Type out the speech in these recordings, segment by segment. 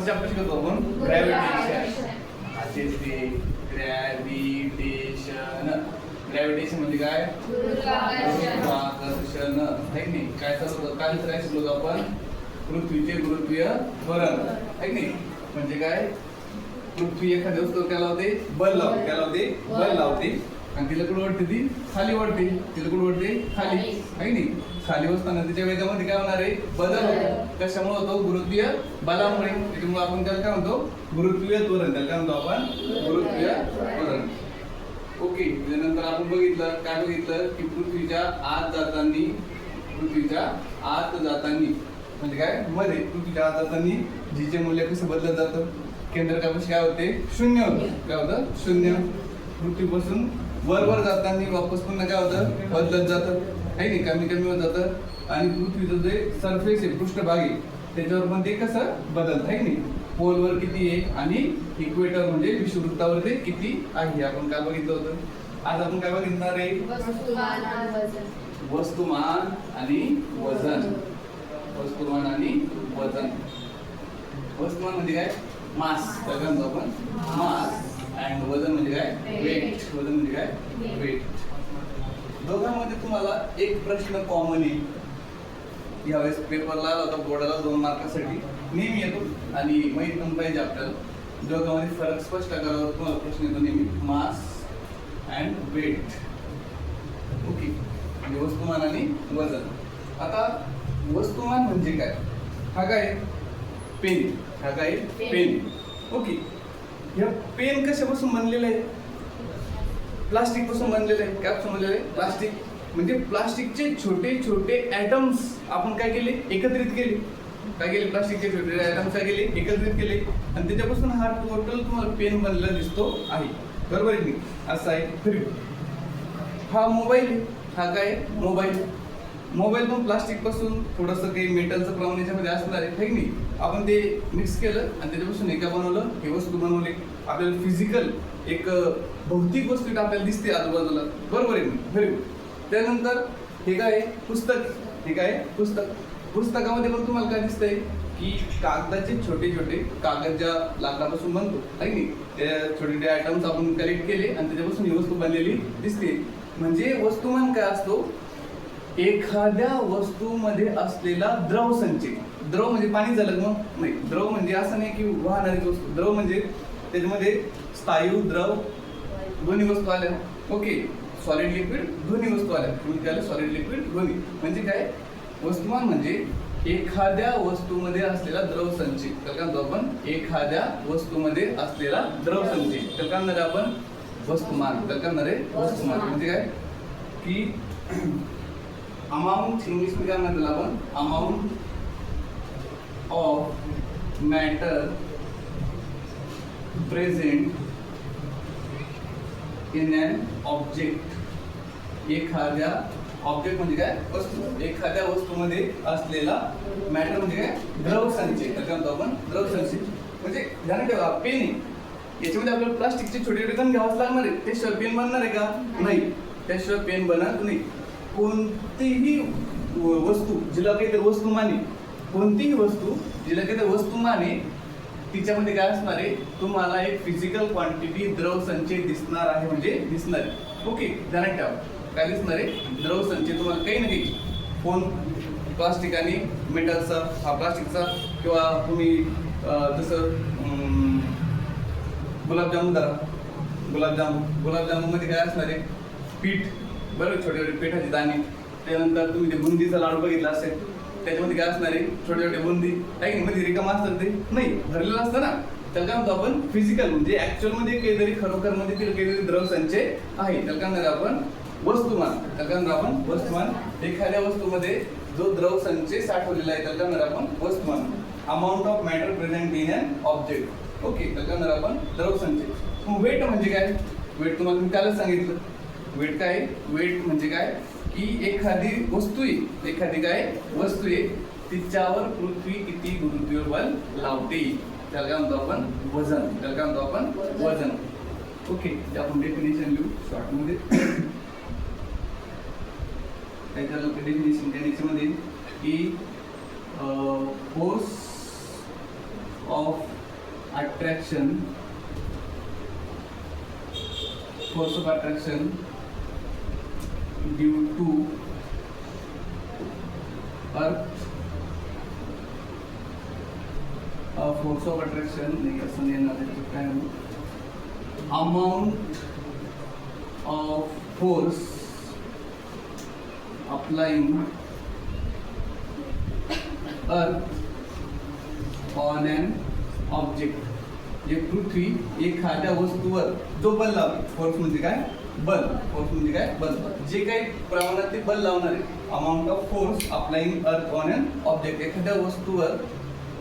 Chapter शिकतो आपण gravitation. Gravitation म्हणजे काय? गुरुत्वाकर्षण. आहे की नाही? काय चालू काल काय शिकलो आपण? पृथ्वीचे गुरुत्वीय त्वरण. आहे की नाही? म्हणजे काय? पृथ्वी एखाद्या वस्तूवर काय लावते? बल लावते. काय लावते? बल लावते. आणि तिला कुठे वाढते? ती खाली वाढते. तिला कुठे वाढते? खाली. आहे की नाही? खाली बसताना तिच्या वेगामध्ये काय होणार आहे? बदल होतो. कशामुळे होतो? गुरुत्वीय बलामुळे. त्याच्यामुळे आपण त्याला काय म्हणतो? गुरुत्वीय त्वरण. त्याला काय म्हणतो आपण? गुरुत्वीय त्वरण. ओके. त्यानंतर आपण बघितलं काय बघितलं की पृथ्वीच्या आत जाताना म्हणजे काय? मध्ये पृथ्वीच्या आत जाताना जीचे मूल्य कसं बदलत जातं? केंद्रकापाशी काय होते? शून्य होतं. काय होतं? शून्य. पृथ्वीपासून वर जाताना वापस पुन्हा काय होतं? बदलत जातं. आहे नाही? कमी होत जातं. आणि पृथ्वीचं जे सरफेस आहे, पृष्ठभाग आहे, त्याच्यावर पण ते कसं बदलत आहे नाही? पोलवर किती आहे आणि इक्वेटर म्हणजे विषुववृत्तावर ते किती आहे आपण काय बघितलं होतं. आज आपण काय बघितणार आहे? वस्तुमान आणि वजन. वस्तुमान आणि वजन. वस्तुमान म्हणजे काय? मास. काय म्हणतो आपण? मास. आणि वजन म्हणजे काय? वेट. वजन म्हणजे काय? वेट. दोघांमध्ये तुम्हाला एक प्रश्न कॉमन आहे. यावेळेस पेपरला होता बोर्डाला 2 मार्कासाठी नेहमी येतो आणि माहित पण पाहिजे आपल्याला. दोघांमध्ये फरक स्पष्ट करावा तुम्हाला प्रश्न येतो नेहमी. Mass and weight. ओके. म्हणजे वस्तुमान आणि वजन. आता वस्तुमान म्हणजे काय? हा काय? पेन. हा काय? पेन. ओके. हे पेन कशापासून बनलेलं आहे? प्लास्टिक पासून बनलेलं आहे. काय पासून बनलेलं आहे? प्लास्टिक. म्हणजे प्लास्टिकचे छोटे छोटे ॲटम्स आपण काय केले? एकत्रित केले. काय केले? प्लास्टिकचे छोटे ॲटम्स काय केले? एकत्रित केले आणि त्याच्यापासून हा टोटल तुम्हाला पेन बनलेला दिसतो आहे. बरोबर आहे की नाही? असं आहे. फिर हा मोबाईल. हा काय? मोबाईल. मोबाईल पण प्लास्टिक पासून थोडंसं काही मेटलचं प्रमाण याच्यामध्ये असणार आहे. की नाही? आपण ते मिक्स केलं आणि त्याच्यापासून एका बनवलं. हे वस्तू बनवली. आपल्याला फिजिकल एक भौतिक वस्तू आपल्याला दिसते आजूबाजूला. बरोबर आहे. Very good. त्यानंतर हे काय? पुस्तक. हे काय? पुस्तक. पुस्तकामध्ये पण तुम्हाला काय दिसतंय की कागदाचे छोटे छोटे कागद ज्या लाकडापासून बनतो आहे की नाही? त्या छोटे छोटे आयटम्स आपण कलेक्ट केले आणि त्याच्यापासून ही वस्तू बनलेली दिसते. म्हणजे वस्तुमान काय असतो? एखाद्या वस्तूमध्ये असलेला द्रव संचय. द्रव म्हणजे पाणी झालं मग नाही. द्रव म्हणजे असं नाही की वाहणारी वस्तू. द्रव म्हणजे त्याच्यामध्ये स्थायू द्रव दोन्ही वस्तू आल्या. ओके. सॉलिड लिक्विड दोन्ही वस्तू आल्या. तुम्ही त्याला सॉलिड लिक्विड दोन्ही म्हणजे काय? वस्तुमान म्हणजे एखाद्या वस्तूमध्ये असलेला द्रव संचय. त्याला काय म्हणतो आपण? एखाद्या वस्तूमध्ये असलेला द्रव संचय. त्याला काय म्हणणार आपण? वस्तुमान. त्याला काय म्हणणार आहे? वस्तुमान म्हणजे काय? की अमाऊंट इंग्लिश मध्ये काय म्हणतात आपण? Amount of matter present in an object. एखाद्या ऑब्जेक्ट म्हणजे काय? वस्तू. एखाद्या वस्तूमध्ये असलेला मॅटर म्हणजे काय? द्रव संचय. त्याला म्हणतो आपण द्रव संचय. म्हणजे ध्यान ठेवा पेन आहे. याच्यामध्ये आपल्याला प्लास्टिकचे छोटे छोटे कण घ्यावाच लागणार आहे. त्याशिवाय पेन बनणार आहे का? नाही. त्याशिवाय पेन बनत नाही. कोणतीही वस्तू जिला काहीतरी वस्तुमान आहे, कोणतीही वस्तू जिला काहीतरी वस्तुमान आहे, तिच्यामध्ये काय असणार आहे? तुम्हाला एक फिजिकल क्वांटिटी द्रव संचय दिसणार आहे. म्हणजे दिसणार आहे. ओके. ध्यानात ठेवा काय दिसणार आहे? द्रव संचय तुम्हाला काही ना काही. फोन प्लास्टिक आणि मेटलचा. हा प्लास्टिकचा. किंवा तुम्ही जसं गुलाबजामुन धरा. गुलाबजामुन मध्ये काय असणार आहे? पीठ. बरोबर. छोटे छोटे पिठाचे दाणे. त्यानंतर तुम्ही ते बुंदीचा लाडू बघितला असेल. त्याच्यामध्ये काय असणार आहे? छोटे छोटे बुंदी. काही मध्ये रिकामा असतात ते नाही भरलेलं असतं ना. त्याला काय म्हणतो आपण? फिजिकल. म्हणजे ऍक्च्युअल मध्ये काहीतरी खरोखर मध्ये काहीतरी द्रव संचय आहे. त्याला काय म्हणणार आपण? वस्तुमान. त्याला काय म्हणणार आपण? वस्तुमान. एखाद्या वस्तूमध्ये जो द्रव संचय साठवलेला आहे त्याला काय म्हणणार आपण? वस्तुमान. Amount of matter present in an object. Okay. त्याला काय म्हणणार आपण? द्रव संचय. वेट म्हणजे काय? वेट तुम्हाला मी कालच सांगितलं. वेट काय? वेट म्हणजे काय? की एखादी वस्तू आहे, एखादी काय वस्तू आहे, तिच्यावर पृथ्वी किती गुरुत्वीय बल लावते त्याला काय म्हणतो आपण? वजन. त्याला काय म्हणतो आपण? वजन. ओके. आपण डेफिनेशन लिहू शॉर्ट मध्ये. काय झालं डेफिनेशन त्याच्यामध्ये की force of attraction, force of attraction due to earth, force of attraction नहीं असं नहीं ना त्याचं काय amount of force applying earth on an object, जे पृथ्वी एखाद्या वस्तूवर जो बल लावते, फोर्स म्हणजे काय बल, फोर्स म्हणजे काय बल, जे काही प्रमाणात ते बल लावणार आहे, amount of force applying earth on an object, एखाद्या वस्तूवर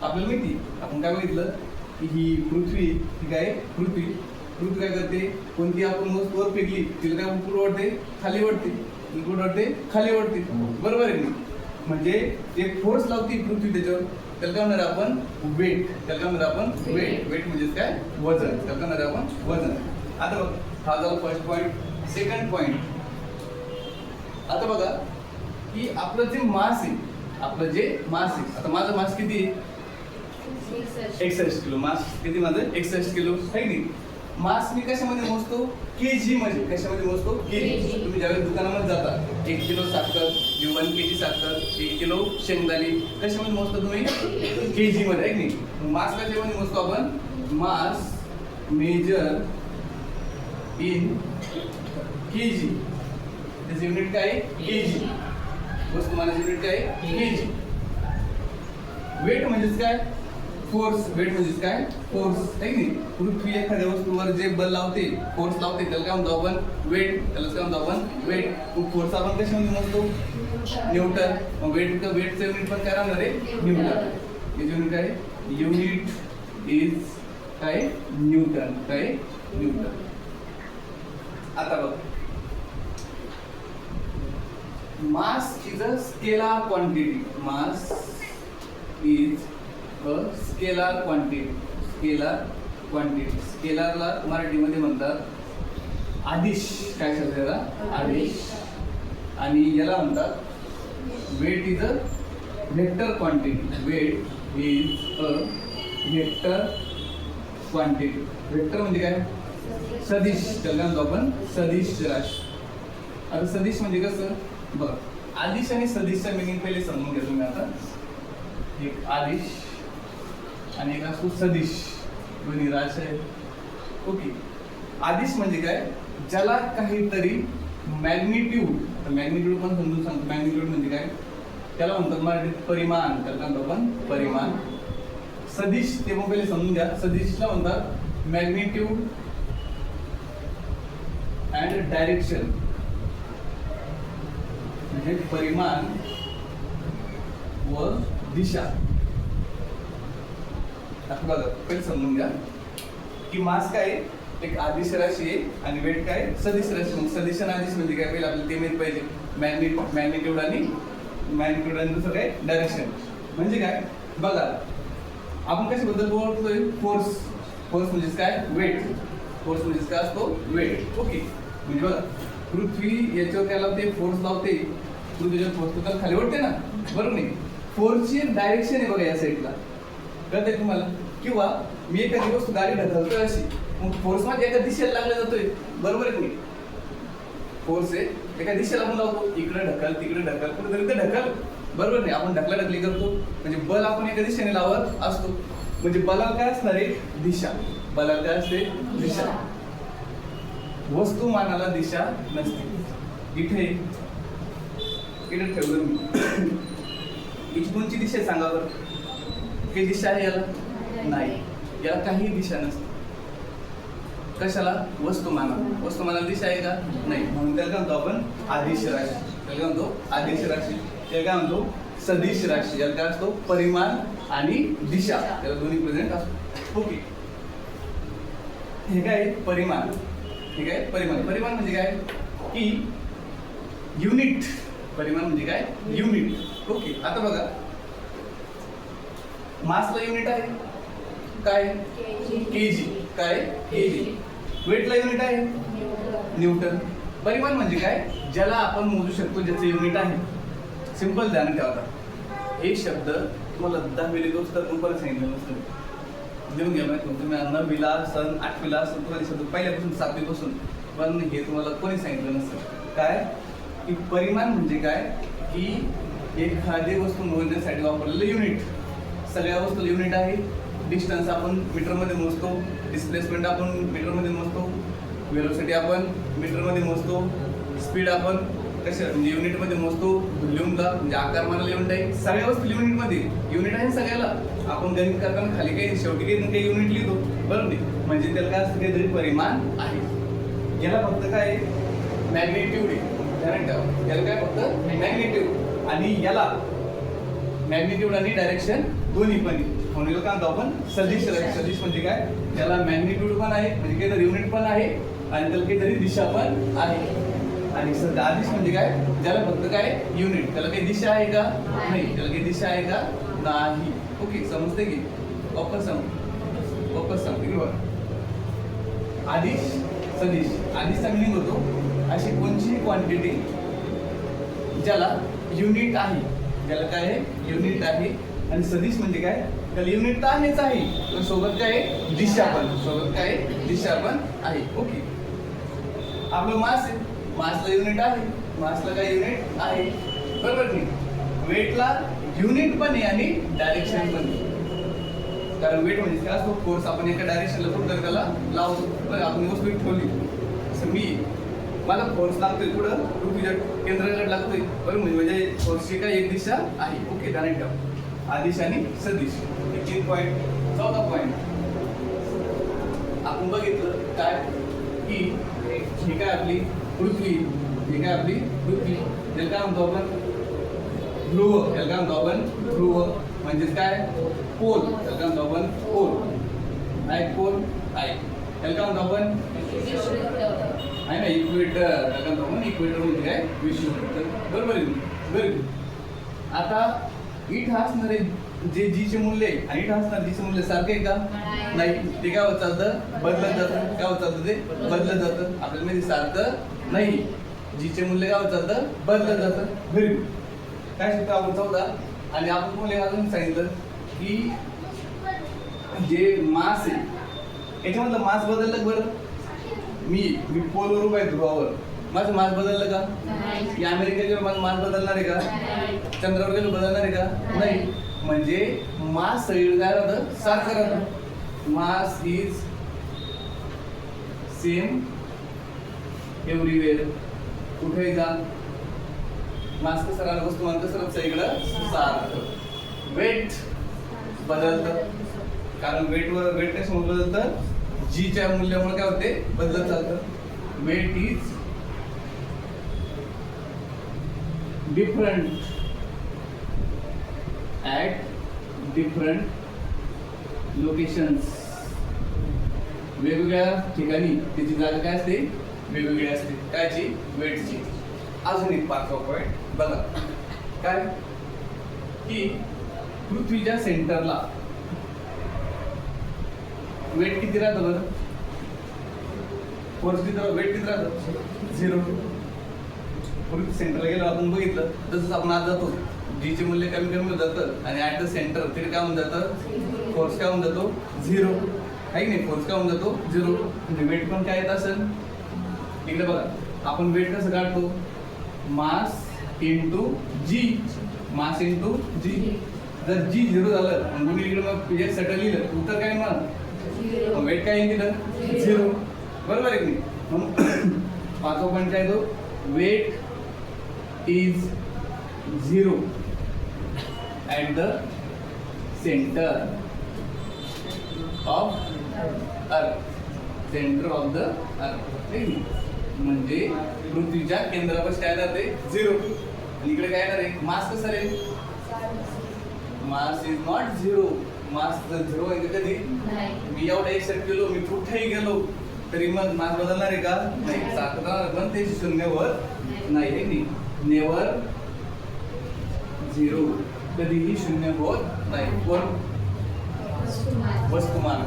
आपल्याला माहिती आपण काय बघितलं की ही पृथ्वी ही काय पृथ्वी काय करते, कोणती आपण वस्तूवर फेकली तिला काय उपरून वाढते खाली वाढते, उपरून वाढते खाली वाढते, बरोबर आहे की म्हणजे एक फोर्स लावते पृथ्वी त्याच्यावर, त्याला काय म्हणणार आपण वेट, त्याला काय म्हणणार आपण वेट, वेट म्हणजे काय वजन, त्याला काय म्हणणार आपण वजन. आता बघ हा झाला फर्स्ट पॉइंट. सेकंड पॉइंट, आता बघा की आपलं जे मास आहे, आपलं जे मास आहे, आता माझं मास किती आहे 61 किलो, मास किती माझं 61 किलो आहे की मास मी कशामध्ये मोजतो केजी मध्ये, कशामध्ये मोजतो केजी. तुम्ही ज्यावेळेस दुकानामध्ये जाता 1 किलो साखर, 1 केजी साखर, 1 किलो शेंगदाणे कशामध्ये मोजता तुम्ही केजी मध्ये आहे की नाही. मास कशामध्ये मोजतो आपण, मास मेजर इन केजी, त्याचे युनिट काय केजी, वस्तुमानाचे युनिट काय केजी. वेट म्हणजेच काय फोर्स, वेट म्हणजेच काय फोर्स आहे की नाही. पृथ्वी एखाद्या वस्तूवर जे बल लावते, फोर्स लावते त्याला काय म्हणतो आपण वेट, त्याला काय म्हणतो आपण वेट. फोर्स आपण कशामध्ये मोजतो न्यूटन, मग वेटचं युनिट पण काय राहणार आहे न्यूटन. याचे युनिट काय युनिट इज काय न्यूटन, काय न्यूटन. आता बघ mass is a scalar quantity, mass is a scalar quantity, scalar quantity. स्केलरला मराठीमध्ये म्हणतात आदिश, काय शब्द याला आदिश, आणि याला म्हणतात weight is a vector quantity, weight is a vector quantity. Vector म्हणजे काय सदिश, त्याला म्हणतो आपण सदिश राशी. आता सदिश म्हणजे कसं बघ, आदिश आणि सदिशचा मिनिंग पहिले समजून घ्या तुम्ही. आता एक आदिश आणि एक असतो सदिश, दोन्ही राशी आहेत ओके. आदिश म्हणजे काय, ज्याला काहीतरी मॅग्निट्यूड, मॅग्निट्यूड पण समजून सांगतो. मॅग्निट्यूड म्हणजे काय, त्याला म्हणतात मराठीत परिमाण, त्याला म्हणतो आपण परिमाण. सदिश ते मग पहिले समजून घ्या. सदिशला म्हणतात मॅग्निट्यूड अँड डायरेक्शन, म्हणजे परिमाण व दिशा. आता बघा पहिले समजून घ्या की मास काय एक आदिश राशी आहे आणि वेट काय सदिश राशी. मग सदिश आणि आदिश म्हणजे काय पहिले आपल्याला ते माहित पाहिजे, मॅग्निट्यूड आणि दुसरं काय डायरेक्शन. म्हणजे काय बघा आपण कशाबद्दल बोलतोय फोर्स, फोर्स म्हणजेच काय वेट, फोर्स म्हणजेच काय असतो वेट ओके. म्हणजे बघा पृथ्वी याच्यावर काय लावते फोर्स लावते, पृथ्वीच्या फोर्स तर खाली वाढते ना, बरोबर नाही. फोर्सची डायरेक्शन आहे बघा या साईडला, कळतंय तुम्हाला. किंवा मी एखादी वस्तू गाडी ढकलतोय अशी, मग फोर्स माझ्या एका दिशेला लागला जातोय, बरोबर आहे की फोर्स आहे एका दिशेला आपण लावतो, इकडे ढकल तिकडे ढकल कुठेतरी ते ढकल, बरोबर नाही. आपण ढकलाढकली करतो म्हणजे बल आपण एका दिशेने लावत असतो. म्हणजे बलाला काय असणार आहे दिशा, बलाला काय असते दिशा. वस्तुमानाला दिशा नसते. इथे ठेवलं मी, हिची कोणची दिशा आहे सांगा बरं, काही दिशा आहे याला नाही, याला काही दिशा नसते. कशाला वस्तुमानाला, वस्तुमानाला दिशा आहे का नाही, म्हणून त्याला काय म्हणतो आपण आदिश राशी, त्याला काय म्हणतो आदिश राशी. त्याला काय म्हणतो सदिश राशी, याला काय असतो परिमाण आणि दिशा, त्याला दोन्ही प्रेझेंट असतो ओके. हे काय परिमाण, ठीक आहे परिमाण. परिमाण म्हणजे काय की युनिट, परिमाण म्हणजे काय युनिट ओके. आता बघा मासला युनिट आहे काय केजी, काय केजी. वेटला युनिट आहे न्यूटन. परिमाण म्हणजे काय ज्याला आपण मोजू शकतो, ज्याचे युनिट आहे. सिंपल ध्यान ठेवा. एक शब्द तुम्हाला 10 वेळी दोस्त तर पण सांगितलं नसतं, लिहून घ्या. तुम्ही 9वीला सन 8वीला तुम्हाला दिसत पहिल्यापासून 7वीपासून, पण हे तुम्हाला कोणी सांगितलं नसतं काय की परिमाण म्हणजे काय की एखादी वस्तू मोजण्यासाठी वापरलेलं युनिट. सगळ्या वस्तूला युनिट आहे. डिस्टन्स आपण मीटरमध्ये मोजतो, डिस्प्लेसमेंट आपण मीटरमध्ये मोजतो, वेलोसिटी आपण मीटरमध्ये मोजतो, स्पीड आपण कशा म्हणजे युनिटमध्ये मोजतो. लिहूनला म्हणजे आकारमानाला युनिट आहे. सगळ्या वस्तू युनिटमध्ये युनिट आहे सगळ्याला. आपण गणित करताना खाली काही शेवटी काही युनिट लिहितो बरोबर नाही, म्हणजे त्याला काय असतं काहीतरी परिमाण आहे. याला फक्त काय मॅग्नेट्यूड आहे, ध्यानात ठेवा. याला काय फक्त मॅग्नेट्यूड, आणि याला मॅग्नेट्यूड आणि डायरेक्शन दोन्ही पण आहे. म्हणून याला काय म्हणतो आपण सदिश. सदिश म्हणजे काय, त्याला मॅग्नेट्यूड पण आहे म्हणजे काहीतरी युनिट पण आहे, आणि त्याला काहीतरी दिशा पण आहे. आणि आदिश म्हणजे काय, ज्याला फक्त काय युनिट, त्याला काही दिशा आहे का नाही, त्याला काही दिशा आहे का नाही. ओके, समजते की वापस सांगते की बघा. आदिश सदिश. आदिशचा मिनिंग होतो अशी कोणची क्वांटिटी ज्याला युनिट आहे, ज्याला काय आहे युनिट आहे. आणि सदिश म्हणजे काय, त्याला युनिट तर आहेच आहे, पण सोबत काय दिशा पण, सोबत काय दिशा पण आहे. ओके, आपलं मास आहे, मासला युनिट आहे, मासला काय युनिट आहे बरोबर नाही. वेटला युनिट पण आहे आणि डायरेक्शन पण आहे. कारण वेट म्हणजे काय असतो, फोर्स आपण एका डायरेक्शनला कुठं त्याला लावतो. बरं, आपण वस्तू ठेवली असं, मला फोर्स लागतोय पुढं, पृथ्वीच्या केंद्राकडे लागतोय बरोबर, म्हणजे फोर्सची काय एक दिशा आहे. ओके, ध्यानात ठेवा. आदिश आणि सदिश 3 पॉईंट. 4था पॉईंट आपण बघितलं काय की ही काय आपली पृथ्वी, ही काय आपली पृथ्वी, त्याला काय म्हणतो आपण ध्रुव. त्याला काय म्हणतो आपण ध्रुव म्हणजेच काय पोल. त्याला काय म्हणतो आपण पोल आहे, पोल आहे. त्याला काय म्हणतो आपण आहे ना इक्वेटर. त्याला काय म्हणतो आपण इक्वेटर म्हणजे काय विषुववृत्त बरोबर आहे. Very good. आता इथं असणारे जे जीचे मूल्य आहे आणि इथं असणार जीचे मूल्य सारखे आहे का नाही. ते काय होत चालतं, बदलत जातं. काय होत चालतं, ते बदलत जातं. आपल्याला माहिती सारखं नाही, जीचे मूल्य काय होत चालतं, बदलत जातं. Very good. काय शिकतो आपण 14. आणि आपण तुम्हाला अजून सांगितलं की जे मास आहे याच्यामधलं मास बदललं बरं. मी पोलवर उभा आहे ध्रुवावर, माझं मास बदललं का. या अमेरिकेच्या माझं मास बदलणार आहे का, चंद्रावर गेलो बदलणार आहे का नाही. म्हणजे मास सगळीकडे काय राहतं, सारखं राहतं. Mass is same everywhere. कुठेही जा मास कसं राहतं, वस्तुमान कसं राहतं सगळीकडं सारखं. वेट बदलतं, कारण वेट कशामुळे बदलतं, जीच्या मूल्यामुळे काय होते बदलत चालतं. Weight is different at different locations. वेगवेगळ्या ठिकाणी त्याची जागा काय असते, वेगवेगळी असते. कायची, वेटची. अजून एक 5वा पॉईंट बघा काय की पृथ्वीच्या सेंटरला वेट किती राहतं बरं, फोर्स किती राहतं, वेट किती राहतं 0. पृथ्वी सेंटरला गेलो आपण बघितलं तसंच आपण आज जातो, जीचे मूल्य कमी कमी होत जातं आणि ॲट द सेंटर तिथे काय होऊन जातं, फोर्स काय होऊन जातो 0 आहे की नाही. फोर्स काय होऊन जातो 0. म्हणजे वेट पण काय येत असेल इकडे बघा. आपण वेट कसं काढतो, मास इंटू जी, मास इंटू जी. जर जी 0 झालं आणि इकडे मग एक सटल लिहिलं उत्तर काय मग वेट काय येईल तिथं 0 बरोबर आहे की नाही. मग 5वा पॉईंट काय तो, weight is 0 at the centre of earth. Centre of the earth म्हणजे पृथ्वीच्या केंद्रापाशी काय येणार ते 0. आणि इकडे काय येणार आहे, मास कसं आहे, मास इज नॉट 0. मास जर 0 आहे कधी, मी एवढा एक्सेप्ट केलो, मी कुठेही गेलो तरी मग मास बदलणार आहे का नाही, सारखं पण ते 0वर नाही आहे. नेवर 0, कधीही 0 होत नाही. कोण, वस्तुमान.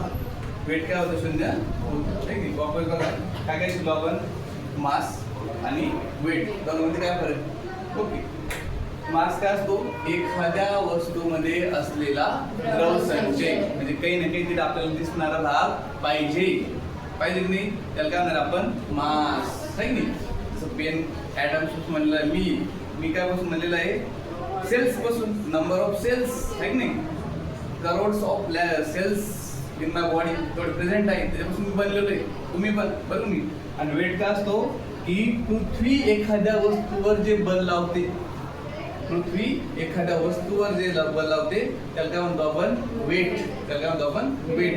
वेट काय होतं 0 होत नाही. वापस बघा काय काय शिकलो आपण, मास आणि वेट दोघांमध्ये काय फरक. ओके, मास काय असतो? एखाद्या वस्तूमध्ये असलेला द्रवसंचय. म्हणजे काही ना काही तिथे आपल्याला दिसणारा भाग पाहिजे की नाही, त्याला काय म्हणणार आपण? मास. आहे की नाही? जसं पेन ॲटम्स म्हणलं, मी काय पासून म्हणलेलं आहे? सेल्स पासून. Number of cells. आहे की नाही? Crores of cells in my body तेवढे प्रेझेंट आहे, त्याच्यापासून मी बनलेलो आहे. तुम्ही पण बरं मी. आणि वेट काय असतो? की पृथ्वी एखाद्या वस्तूवर जे बल लावते, पृथ्वी एखाद्या वस्तूवर जे बल लावते त्याला काय म्हणतो आपण? वेट. त्याला काय म्हणतो आपण? Weight.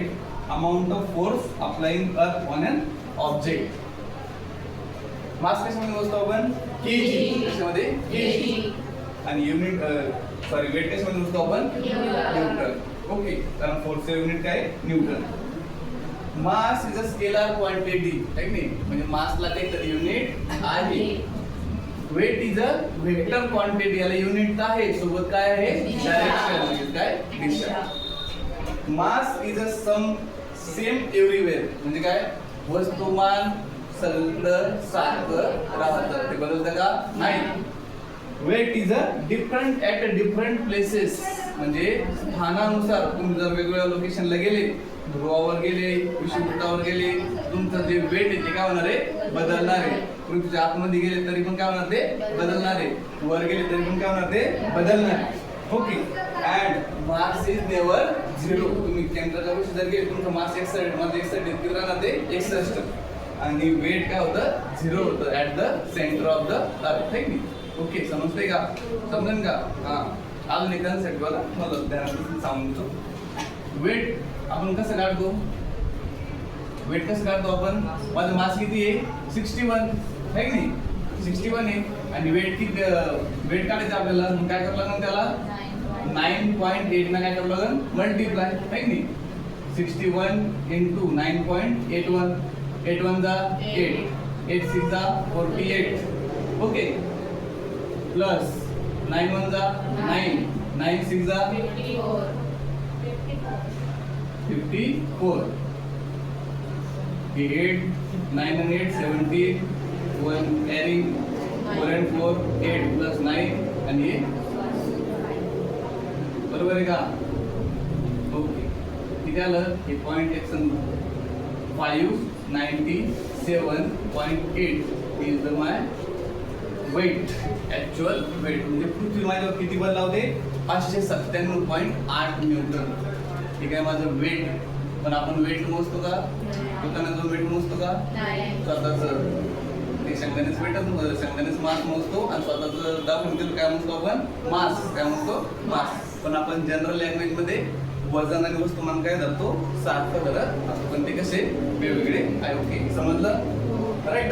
Amount of force applying earth on an object. Mass कशामध्ये मोजतो आपण? केजी. कशामध्ये? केजी. आणि युनिट वेट कशामध्ये मोजतो आपण? न्यूटन. ओके, कारण फोर्सचे युनिट काय? Newton. Mass is a scalar quantity. आहे की नाही? म्हणजे मासला काहीतरी युनिट आहे. Weight is a vector quantity. याला युनिट काय आहे? सोबत काय आहे? डायरेक्शन. म्हणजे काय? दिशा. Mass is a same everywhere. म्हणजे काय? वस्तुमान सगळीकडं सारखं राहतं, ते बदलतं का? नाही. Weight is a different at a different places. म्हणजे स्थानानुसार तुम्ही जर वेगवेगळ्या लोकेशनला गेले, ध्रुवावर गेले, विषुववृत्तावर गेले, तुमचं जे वेट आहे ते काय होणार आहे? बदलणार आहे. पृथ्वीच्या आतमध्ये गेले तरी पण काय होणार? ते बदलणार आहे. वर गेले तरी पण काय होणार? ते बदलणार आहे. Okay. And mass is never zero. तुम्ही केंद्राच्या वर्षी जर गेले, तुमचं मास 61 मध्ये 61 किती राहणार? ते 61. आणि वेट काय होतं? झिरो होतं at the centre of the अर्थ. आहे की? ओके, समजतंय का? समजेल का? हा. अजून एक कन्सेप्ट बघा, मला ध्यानात सांगतो. वेट आपण कसं काढतो? वेट कसं काढतो आपण? माझं मास किती आहे? 61. आहे की नाही? 61 आहे. आणि वेट किती? वेट काढायचं आपल्याला, मग काय करावं लागेल त्याला? 9.8 ना काय करावं लागेल? मल्टिप्लाय. आहे की नाही? 61 into 9.81. 8 1 जा 8, 8 6 जा 48. ओके. प्लस 9 1 जा 9, 9 6 जा 54. 8 9 and 8 17. 1 carrying 4 and 4 8 plus 9 आणि हे बरोबर आहे का? ओके. किती आलं? हे point action 597.8 is the my weight, actual weight. म्हणजे पृथ्वी माझ्यावर किती बल लावते? 597.8 न्यूटन. ठीक आहे, माझं वेट. पण आपण वेट मोजतो का? दुकानात जाऊन वेट मोजतो का? स्वतःच संगणेच वेटच संगणेच मास मोजतो, आणि स्वतःच दाखवून दिलं काय मोजतो आपण? मास. काय मोजतो? मास. पण आपण जनरल लँग्वेज मध्ये वजन आणि वस्तुमान काय धरतो? सारखं धरत असतो, पण ते कसे वेगवेगळे आहे. ओके, समजलं? राईट.